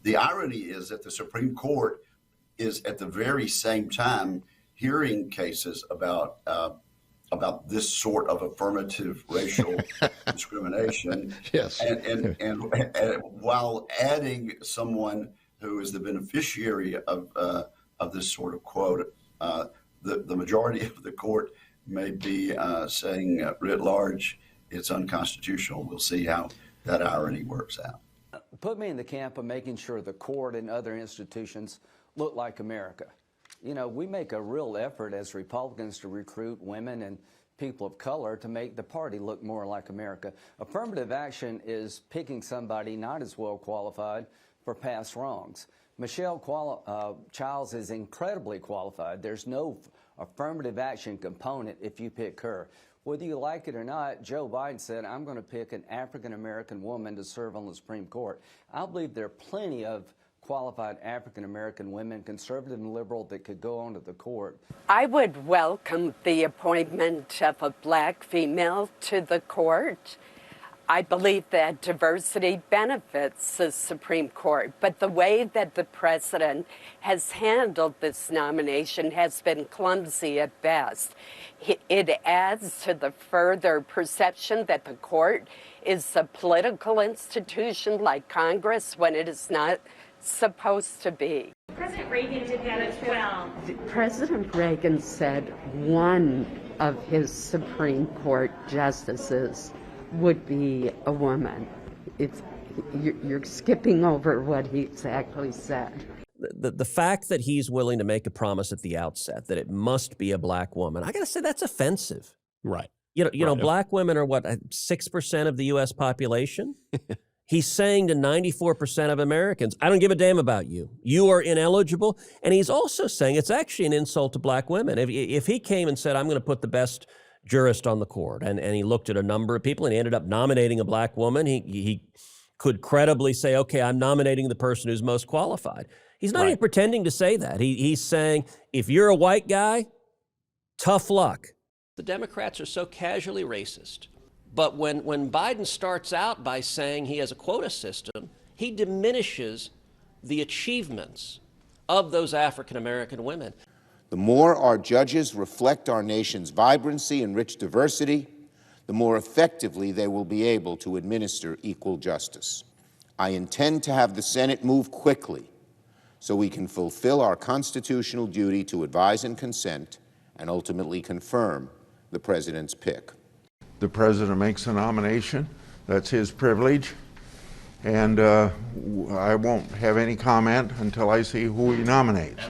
The irony is that the Supreme Court is at the very same time hearing cases about this sort of affirmative racial discrimination. Yes. And while adding someone who is the beneficiary of this sort of quote, the majority of the court may be saying writ large it's unconstitutional. We'll see how that irony works out. Put me in the camp of making sure the court and other institutions look like America. You know, we make a real effort as Republicans to recruit women and people of color to make the party look more like America. Affirmative action is picking somebody not as well qualified for past wrongs. Michelle Childs is incredibly qualified. There's no affirmative action component if you pick her. Whether you like it or not, Joe Biden said, I'm going to pick an African-American woman to serve on the Supreme Court. I believe there are plenty of qualified African-American women, conservative and liberal, that could go onto the court. I would welcome the appointment of a black female to the court. I believe that diversity benefits the Supreme Court, but the way that the president has handled this nomination has been clumsy at best. It adds to the further perception that the court is a political institution like Congress when it is not supposed to be. President Reagan did that as well. President Reagan said one of his Supreme Court justices would be a woman. You're skipping over what he exactly said. The fact that he's willing to make a promise at the outset that it must be a black woman, I got to say that's offensive. Right. You know, black women are what, 6% of the U.S. population? He's saying to 94% of Americans, I don't give a damn about you. You are ineligible. And he's also saying it's actually an insult to black women. If he came and said, I'm going to put the best jurist on the court, and he looked at a number of people and he ended up nominating a black woman, he could credibly say, okay, I'm nominating the person who's most qualified. He's not even pretending to say that. He's saying, if you're a white guy, tough luck. The Democrats are so casually racist. But when Biden starts out by saying he has a quota system, he diminishes the achievements of those African-American women. The more our judges reflect our nation's vibrancy and rich diversity, the more effectively they will be able to administer equal justice. I intend to have the Senate move quickly so we can fulfill our constitutional duty to advise and consent and ultimately confirm the president's pick. The president makes a nomination. That's his privilege. And I won't have any comment until I see who he nominates.